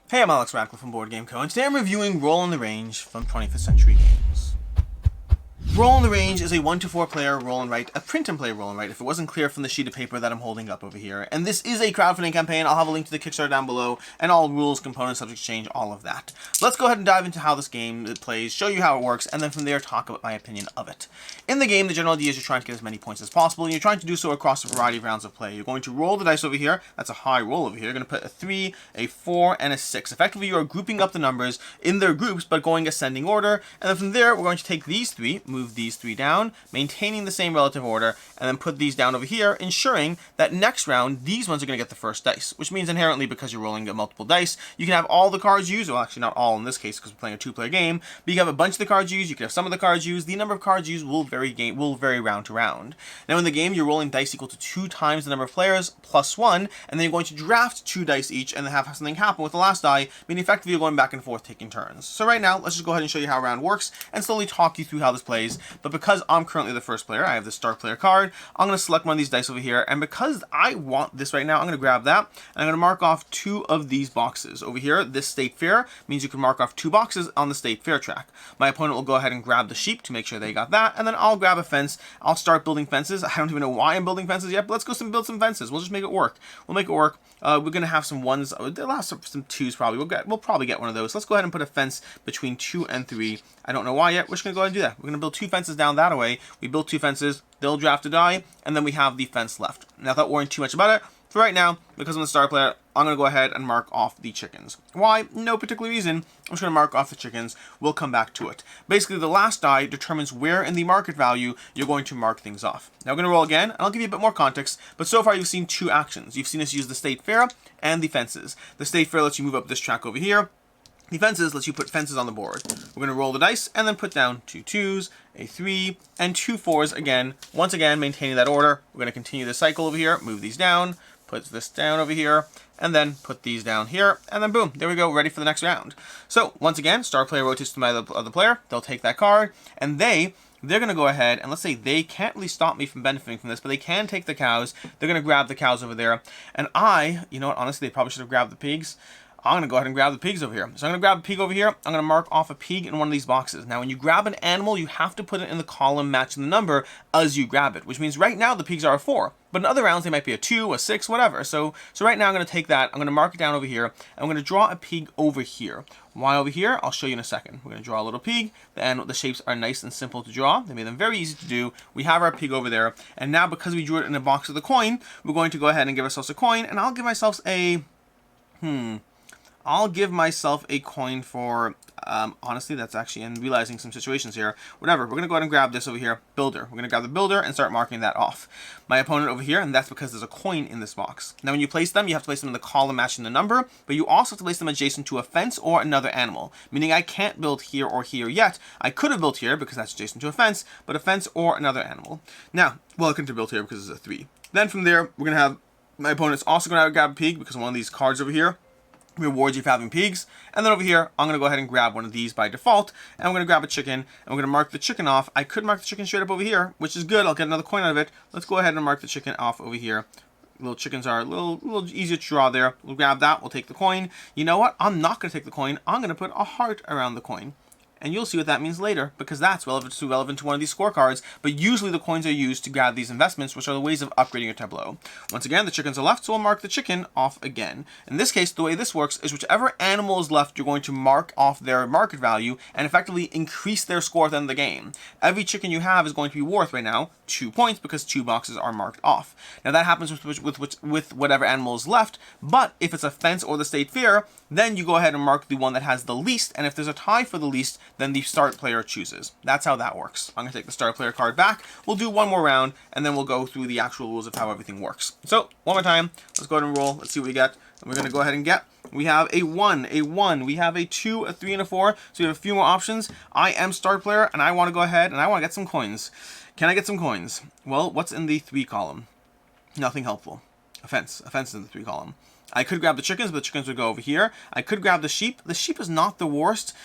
Hey, I'm Alex Radcliffe from Board Game Co. and today I'm reviewing Roll on the Range from 25th Century Games. Roll on the Range is a 1 to 4 player roll and write, a print and play roll and write, if it wasn't clear from the sheet of paper that I'm holding up over here. And this is a crowdfunding campaign. I'll have a link to the Kickstarter down below, and all rules, components, subject to change, all of that. Let's go ahead and dive into how this game plays, show you how it works, and then from there talk about my opinion of it. In the game, the general idea is you're trying to get as many points as possible, and you're trying to do so across a variety of rounds of play. You're going to roll the dice over here. That's a high roll over here. You're going to put a 3, a 4, and a 6. Effectively, you are grouping up the numbers in their groups, but going ascending order. And then from there, we're going to take these 3, move these 3 down, maintaining the same relative order, and then put these down over here, ensuring that next round, these ones are going to get the first dice, which means inherently, because you're rolling multiple dice, you can have all the cards used, well, actually not all in this case, because we're playing a 2-player game, but you can have a bunch of the cards used, you can have some of the cards used. The number of cards used will vary round to round. Now in the game, you're rolling dice equal to 2 times the number of players, plus 1, and then you're going to draft 2 dice each, and then have something happen with the last die, meaning effectively you're going back and forth taking turns. So right now, let's just go ahead and show you how a round works, and slowly talk you through how this plays. But because I'm currently the first player, I have the start player card, I'm going to select one of these dice over here, and because I want this right now, I'm going to grab that, and I'm going to mark off 2 of these boxes. Over here, this State Fair means you can mark off 2 boxes on the State Fair track. My opponent will go ahead and grab the sheep to make sure they got that, and then I'll grab a fence. I'll start building fences. I don't even know why I'm building fences yet, but let's go build some fences. We'll just make it work. We'll make it work. We're going to have some 1s. They'll have some 2s probably. We'll probably get one of those. Let's go ahead and put a fence between 2 and 3. I don't know why yet. We're just going to go ahead and do that. We're going to build 2 fences down that way. We build 2 fences. They'll draft a die, and then we have the fence left. Now, without worrying too much about it, for right now, because I'm the star player, I'm going to go ahead and mark off the chickens. Why? No particular reason. I'm just going to mark off the chickens. We'll come back to it. Basically, the last die determines where in the market value you're going to mark things off. Now, we're going to roll again, and I'll give you a bit more context, but so far you've seen 2 actions. You've seen us use the State Fair and the fences. The State Fair lets you move up this track over here. The fences lets you put fences on the board. We're going to roll the dice and then put down 2 2s, a 3, and 2 4s again. Once again, maintaining that order. We're going to continue the cycle over here, move these down, put this down over here, and then put these down here, and then boom, there we go, ready for the next round. So, once again, star player rotates to my other player, they'll take that card, and they're going to go ahead, and let's say they can't really stop me from benefiting from this, but they can take the cows. They're going to grab the cows over there, and you know what, honestly, they probably should have grabbed the pigs. I'm going to go ahead and grab the pigs over here. So I'm going to grab a pig over here. I'm going to mark off a pig in one of these boxes. Now, when you grab an animal, you have to put it in the column matching the number as you grab it, which means right now the pigs are a 4. But in other rounds, they might be a 2, a 6, whatever. So right now I'm going to take that. I'm going to mark it down over here. And I'm going to draw a pig over here. Why over here? I'll show you in a second. We're going to draw a little pig. The shapes are nice and simple to draw. They made them very easy to do. We have our pig over there. And now because we drew it in a box with a coin, we're going to go ahead and give ourselves a coin. And I'll give myself a... I'll give myself a coin for, honestly, that's actually in realizing some situations here. Whatever, we're going to go ahead and grab this over here, builder. We're going to grab the builder and start marking that off. My opponent over here, and that's because there's a coin in this box. Now, when you place them, you have to place them in the column matching the number, but you also have to place them adjacent to a fence or another animal, meaning I can't build here or here yet. I could have built here because that's adjacent to a fence, but a fence or another animal. Now, well, I couldn't have built here because it's a 3. Then from there, we're going to have my opponent's also going to grab a pig because one of these cards over here rewards you for having pigs. And then over here, I'm going to go ahead and grab one of these by default. And I'm going to grab a chicken. And we're going to mark the chicken off. I could mark the chicken straight up over here, which is good. I'll get another coin out of it. Let's go ahead and mark the chicken off over here. Little chickens are a little easier to draw there. We'll grab that. We'll take the coin. You know what? I'm not going to take the coin. I'm going to put a heart around the coin. And you'll see what that means later, because that's relevant to one of these scorecards, but usually the coins are used to grab these investments, which are the ways of upgrading your tableau. Once again, the chickens are left, so we'll mark the chicken off again. In this case, the way this works is whichever animal is left, you're going to mark off their market value and effectively increase their score at the end of the game. Every chicken you have is going to be worth, right now, 2 points, because 2 boxes are marked off. Now that happens with whatever animal is left, but if it's a fence or the State Fair, then you go ahead and mark the one that has the least, and if there's a tie for the least, then the start player chooses. That's how that works. I'm going to take the start player card back. We'll do one more round, and then we'll go through the actual rules of how everything works. So, one more time. Let's go ahead and roll. Let's see what we get. And we're going to go ahead and get. We have a 1, a 1. We have a 2, a 3, and a 4. So we have a few more options. I am start player, and I want to go ahead, and I want to get some coins. Can I get some coins? Well, what's in the 3 column? Nothing helpful. A fence. A fence in the 3 column. I could grab the chickens, but the chickens would go over here. I could grab the sheep. The sheep is not the worst.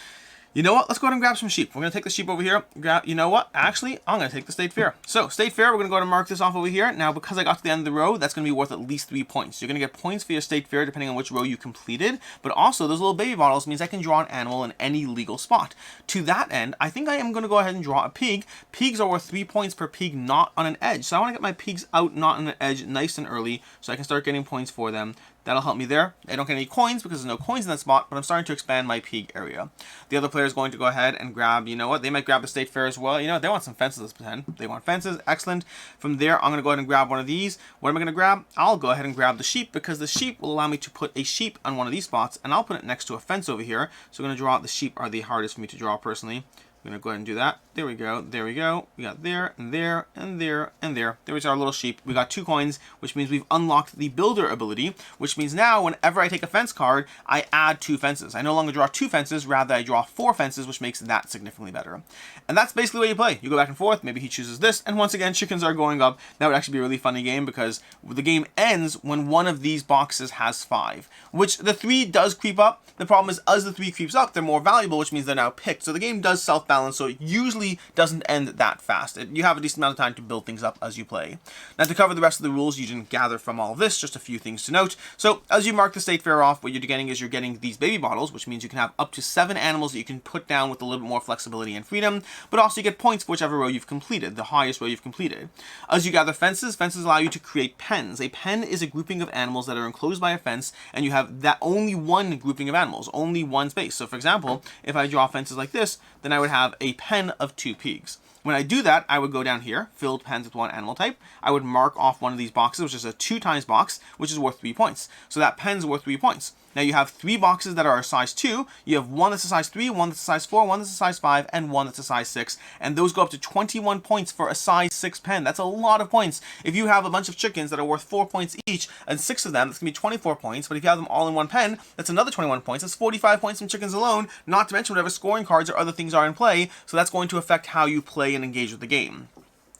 You know what? Let's go ahead and grab some sheep. We're going to take the sheep over here. You know what? Actually, I'm going to take the State Fair. So, State Fair, we're going to go ahead and mark this off over here. Now, because I got to the end of the row, that's going to be worth at least 3 points. You're going to get points for your State Fair depending on which row you completed. But also, those little baby bottles means I can draw an animal in any legal spot. To that end, I think I am going to go ahead and draw a pig. Pigs are worth 3 points per pig not on an edge. So I want to get my pigs out not on an edge nice and early so I can start getting points for them. That'll help me there. I don't get any coins because there's no coins in that spot, but I'm starting to expand my pig area. The other player is going to go ahead and grab, you know what, they might grab the State Fair as well. You know, they want some fences, let's pretend. They want fences, excellent. From there, I'm going to go ahead and grab one of these. What am I going to grab? I'll go ahead and grab the sheep because the sheep will allow me to put a sheep on one of these spots, and I'll put it next to a fence over here. So I'm going to draw out the sheep are the hardest for me to draw personally. I'm going to go ahead and do that. There we go. There we go. We got there and there and there and there. There's our little sheep. We got 2 coins, which means we've unlocked the builder ability, which means now whenever I take a fence card, I add 2 fences. I no longer draw 2 fences, rather I draw 4 fences, which makes that significantly better. And that's basically the way you play. You go back and forth. Maybe he chooses this. And once again, chickens are going up. That would actually be a really funny game because the game ends when one of these boxes has 5, which the 3 does creep up. The problem is as the 3 creeps up, they're more valuable, which means they're now picked. So the game does self-balance, so it usually doesn't end that fast. You have a decent amount of time to build things up as you play. Now, to cover the rest of the rules you didn't gather from all of this, just a few things to note. So as you mark the State Fair off, what you're getting is you're getting these baby bottles, which means you can have up to 7 animals that you can put down with a little bit more flexibility and freedom, but also you get points for whichever row you've completed, the highest row you've completed. As you gather fences, fences allow you to create pens. A pen is a grouping of animals that are enclosed by a fence, and you have that only one grouping of animals, only one space. So for example, if I draw fences like this, then I would have a pen of 2 pigs. When I do that, I would go down here, filled pens with 1 animal type. I would mark off one of these boxes, which is a 2 times box, which is worth 3 points. So that pen's worth 3 points. Now you have 3 boxes that are a size 2. You have 1 that's a size 3, 1 that's a size 4, 1 that's a size 5, and 1 that's a size 6. And those go up to 21 points for a size 6 pen. That's a lot of points. If you have a bunch of chickens that are worth 4 points each, and 6 of them, that's going to be 24 points. But if you have them all in one pen, that's another 21 points. That's 45 points from chickens alone, not to mention whatever scoring cards or other things are in play. So that's going to affect how you play and engage with the game.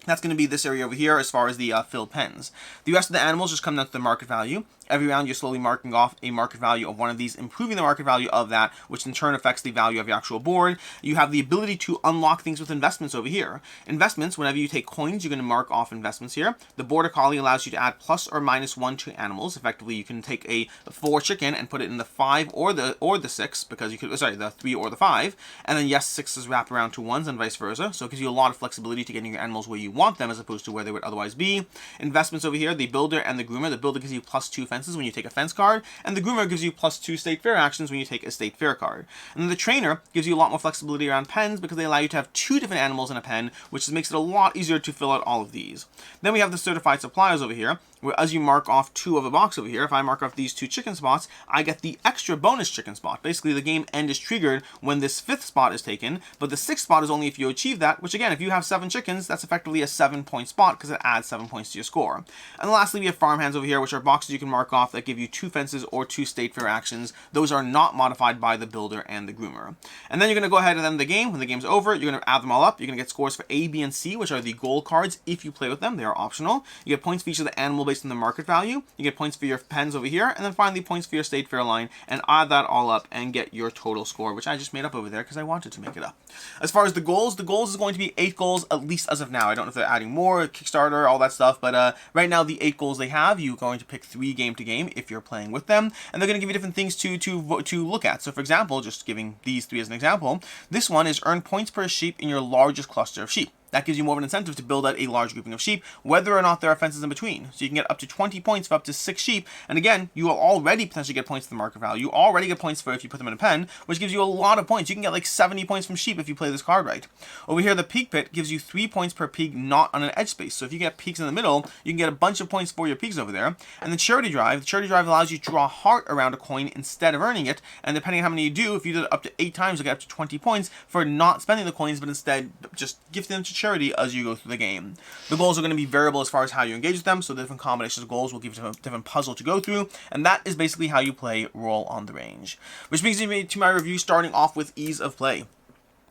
That's going to be this area over here as far as the filled pens. The rest of the animals just come down to the market value. Every round you're slowly marking off a market value of one of these, improving the market value of that, which in turn affects the value of your actual board. You have the ability to unlock things with investments over here. Investments, whenever you take coins, you're going to mark off investments here. The border collie allows you to add plus or minus 1 to animals. Effectively, you can take a 4 chicken and put it in the 5 or the 6, because you could, sorry, the 3 or the 5. And then yes, 6s wrap around to 1s and vice versa. So it gives you a lot of flexibility to getting your animals where you want them as opposed to where they would otherwise be. Investments over here, the builder and the groomer. The builder gives you plus 2 fences when you take a fence card, and the groomer gives you plus 2 State Fair actions when you take a State Fair card. And then the trainer gives you a lot more flexibility around pens because they allow you to have 2 different animals in a pen, which makes it a lot easier to fill out all of these. Then we have the certified suppliers over here, where as you mark off 2 of a box over here, if I mark off these 2 chicken spots, I get the extra bonus chicken spot. Basically, the game end is triggered when this 5th spot is taken, but the 6th spot is only if you achieve that, which again, if you have 7 chickens, that's effectively a 7-point spot because it adds 7 points to your score. And lastly, we have farmhands over here, which are boxes you can mark off that give you 2 fences or 2 State Fair actions. Those are not modified by the builder and the groomer. And then you're going to go ahead and end the game. When the game's over, you're going to add them all up. You're going to get scores for A, B, and C, which are the gold cards if you play with them. They are optional. You get points for each of the animal based on the market value. You get points for your pens over here, and then finally points for your State Fair line, and add that all up and get your total score, which I just made up over there because I wanted to make it up. As far as the goals is going to be 8 goals, at least as of now. I don't know if they're adding more, Kickstarter, all that stuff, but right now the 8 goals they have, you're going to pick 3 game to game if you're playing with them, and they're going to give you different things to look at. So for example, just giving these 3 as an example, this one is earn points per sheep in your largest cluster of sheep. That gives you more of an incentive to build out a large grouping of sheep, whether or not there are fences in between. So you can get up to 20 points for up to 6 sheep. And again, you will already potentially get points to the market value. You already get points for if you put them in a pen, which gives you a lot of points. You can get like 70 points from sheep if you play this card right. Over here, the pig pit gives you 3 points per pig not on an edge space. So if you get pigs in the middle, you can get a bunch of points for your pigs over there. And the charity drive allows you to draw a heart around a coin instead of earning it. And depending on how many you do, if you did it up to 8 times, you'll get up to 20 points for not spending the coins, but instead just gifting them to charity as you go through the game. The goals are going to be variable as far as how you engage with them, so the different combinations of goals will give you a different puzzle to go through, and that is basically how you play Roll on the Range. Which brings me to my review, starting off with ease of play.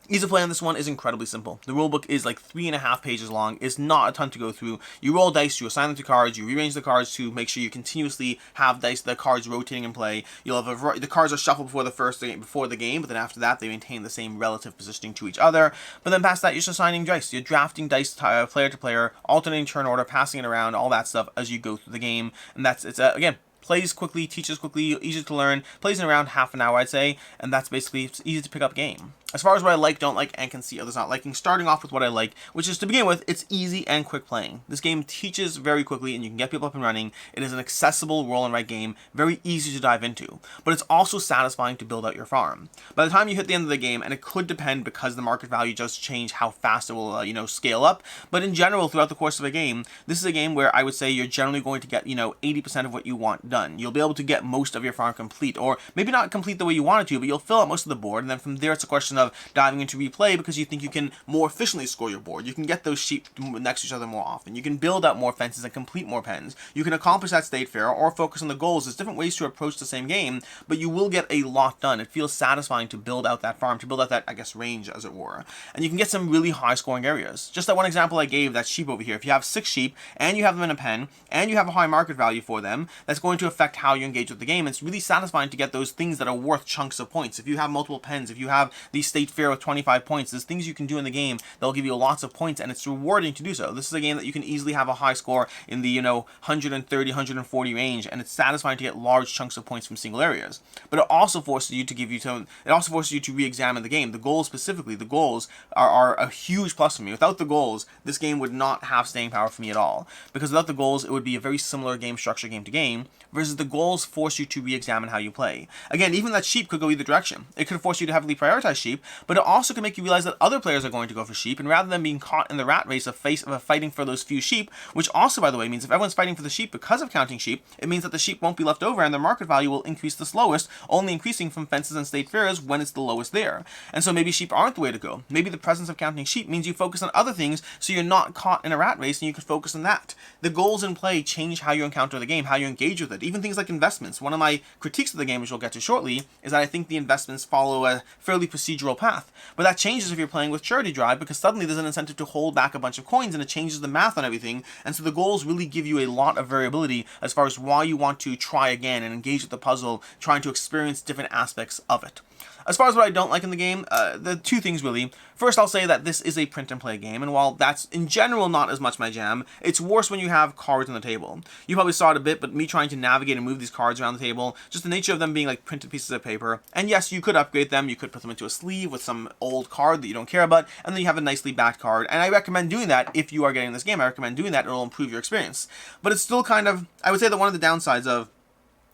Ease of play on this one is incredibly simple. The rulebook is like 3.5 pages long. It's not a ton to go through. You roll dice, you assign them to cards, you rearrange the cards to make sure you continuously have the cards rotating in play. You'll have the cards are shuffled before the game, but then after that they maintain the same relative positioning to each other. But then past that, you're just assigning dice. You're drafting dice player to player, alternating turn order, passing it around, all that stuff as you go through the game. And again, plays quickly, teaches quickly, easy to learn, plays in around half an hour, I'd say, and that's basically, it's easy to pick up game. As far as what I like, don't like, and can see others not liking, starting off with what I like, which is, to begin with, it's easy and quick playing. This game teaches very quickly, and you can get people up and running. It is an accessible roll and write game, very easy to dive into, but it's also satisfying to build out your farm. By the time you hit the end of the game, and it could depend because the market value does change how fast it will, scale up, but in general, throughout the course of a game, this is a game where I would say you're generally going to get, 80% of what you want done. You'll be able to get most of your farm complete, or maybe not complete the way you want it to, but you'll fill out most of the board, and then from there it's a question of diving into replay because you think you can more efficiently score your board. You can get those sheep next to each other more often. You can build out more fences and complete more pens. You can accomplish that state fair or focus on the goals. There's different ways to approach the same game, but you will get a lot done. It feels satisfying to build out that farm, to build out that, range, as it were. And you can get some really high scoring areas. Just that one example I gave, that sheep over here. If you have 6 sheep and you have them in a pen and you have a high market value for them, that's going to affect how you engage with the game. It's really satisfying to get those things that are worth chunks of points. If you have multiple pens, if you have the state fair with 25 points, there's things you can do in the game that'll give you lots of points, and it's rewarding to do so. This is a game that you can easily have a high score in the 130, 140 range, and it's satisfying to get large chunks of points from single areas. But it also forces you to re-examine the game. The goals specifically, the goals are a huge plus for me. Without the goals, this game would not have staying power for me at all, because without the goals, it would be a very similar game structure game to game, versus the goals force you to re-examine how you play. Again, even that sheep could go either direction. It could force you to heavily prioritize sheep, but it also can make you realize that other players are going to go for sheep, and rather than being caught in the rat race of fighting for those few sheep, which also, by the way, means if everyone's fighting for the sheep because of counting sheep, it means that the sheep won't be left over, and their market value will increase the slowest, only increasing from fences and state fairs when it's the lowest there. And so maybe sheep aren't the way to go. Maybe the presence of counting sheep means you focus on other things, so you're not caught in a rat race, and you can focus on that. The goals in play change how you encounter the game, how you engage with it. Even things like investments. One of my critiques of the game, which we'll get to shortly, is that I think the investments follow a fairly procedural path. But that changes if you're playing with Charity Drive, because suddenly there's an incentive to hold back a bunch of coins, and it changes the math on everything. And so the goals really give you a lot of variability as far as why you want to try again and engage with the puzzle, trying to experience different aspects of it. As far as what I don't like in the game, the two things really. First, I'll say that this is a print and play game, and while that's in general not as much my jam, it's worse when you have cards on the table. You probably saw it a bit, but me trying to navigate and move these cards around the table, just the nature of them being like printed pieces of paper. And yes, you could upgrade them, you could put them into a sleeve with some old card that you don't care about, and then you have a nicely backed card. And I recommend doing that if you are getting this game. I recommend doing that, it'll improve your experience. But it's still kind of, I would say that one of the downsides of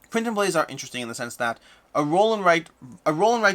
print and plays are interesting in the sense that a roll and write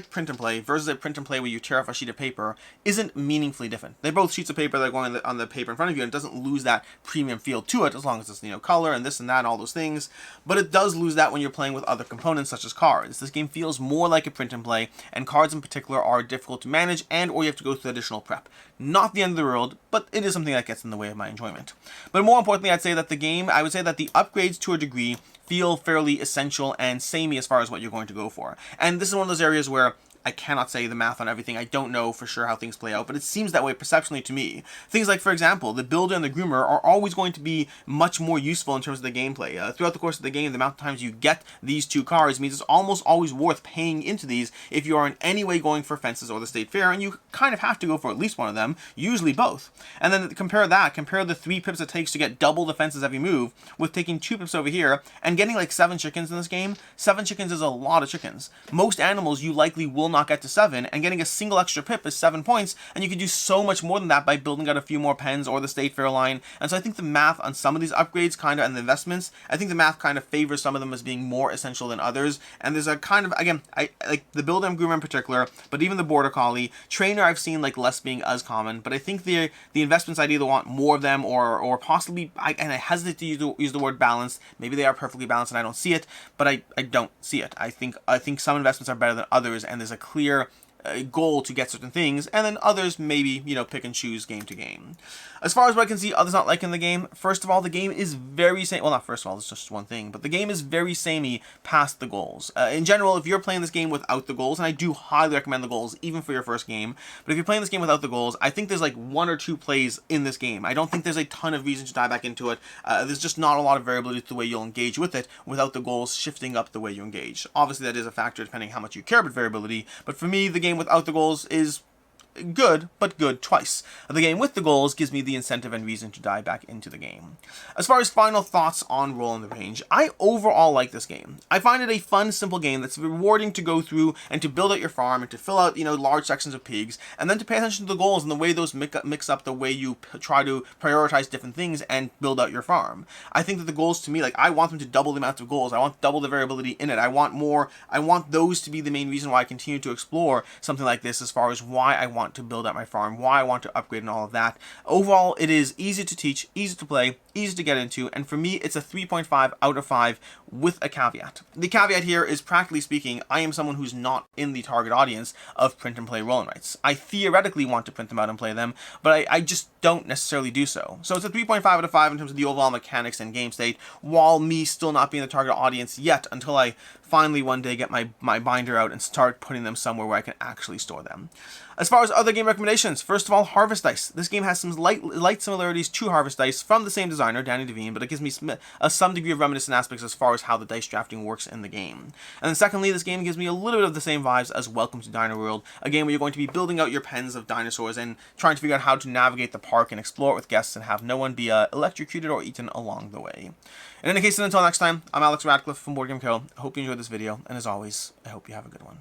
print and play versus a print and play where you tear off a sheet of paper isn't meaningfully different. They're both sheets of paper that are going on the paper in front of you, and it doesn't lose that premium feel to it as long as it's color and this and that and all those things. But it does lose that when you're playing with other components such as cards. This game feels more like a print and play, and cards in particular are difficult to manage, and or you have to go through additional prep. Not the end of the world, but it is something that gets in the way of my enjoyment. But more importantly, I'd say that the upgrades to a degree feel fairly essential and samey as far as what you're going to go for. And this is one of those areas where I cannot say the math on everything. I don't know for sure how things play out, but it seems that way perceptually to me. Things like, for example, the builder and the groomer are always going to be much more useful in terms of the gameplay. Throughout the course of the game, the amount of times you get these two cards means it's almost always worth paying into these if you are in any way going for fences or the state fair, and you kind of have to go for at least one of them, usually both. And then compare the 3 pips it takes to get double the fences every move with taking 2 pips over here and getting like 7 chickens in this game. 7 chickens is a lot of chickens. Most animals you likely will not get to 7, and getting a single extra pip is 7 points, and you can do so much more than that by building out a few more pens or the state fair line. And so I think the math on some of these upgrades and the investments, I think the math kind of favors some of them as being more essential than others. And there's a kind of, again, I like the builder and groomer in particular, but even the border collie trainer I've seen like less being as common. But I think the investments, I'd either want more of them or possibly, I hesitate to use the word balanced. Maybe they are perfectly balanced and I don't see it, but I don't see it. I think some investments are better than others, and there's a clear a goal to get certain things, and then others maybe, you know, pick and choose game to game. As far as what I can see others not liking the game, first of all, the game is very well, not first of all, it's just one thing, but the game is very samey past the goals. In general, if you're playing this game without the goals, and I do highly recommend the goals, even for your first game, but if you're playing this game without the goals, I think there's like 1 or 2 plays in this game. I don't think there's a ton of reason to dive back into it. There's just not a lot of variability to the way you'll engage with it without the goals shifting up the way you engage. Obviously, that is a factor depending how much you care about variability, but for me, the game without the goals is good, but good twice. The game with the goals gives me the incentive and reason to dive back into the game. As far as final thoughts on Roll in the Range, I overall like this game. I find it a fun, simple game that's rewarding to go through and to build out your farm and to fill out, you know, large sections of pigs, and then to pay attention to the goals and the way those mix up the way you try to prioritize different things and build out your farm. I think that the goals, to me, like, I want them to double the amount of goals. I want double the variability in it. I want more. I want those to be the main reason why I continue to explore something like this, as far as why I want to build out my farm, why I want to upgrade and all of that. Overall, it is easy to teach, easy to play, easy to get into, and for me, it's a 3.5 out of 5 with a caveat. The caveat here is, practically speaking, I am someone who's not in the target audience of print and play roll-and rights. I theoretically want to print them out and play them, but I just don't necessarily do so. So it's a 3.5 out of 5 in terms of the overall mechanics and game state, while me still not being the target audience yet, until I finally one day get my binder out and start putting them somewhere where I can actually store them. As far as other game recommendations, first of all, Harvest Dice. This game has some light similarities to Harvest Dice from the same designer, Danny Devine, but it gives me some degree of reminiscent aspects as far as how the dice drafting works in the game. And then secondly, this game gives me a little bit of the same vibes as Welcome to Dino World, a game where you're going to be building out your pens of dinosaurs and trying to figure out how to navigate the park and explore it with guests and have no one be electrocuted or eaten along the way. In any case, until next time, I'm Alex Radcliffe from Board Game Co. I hope you enjoyed this video, and as always, I hope you have a good one.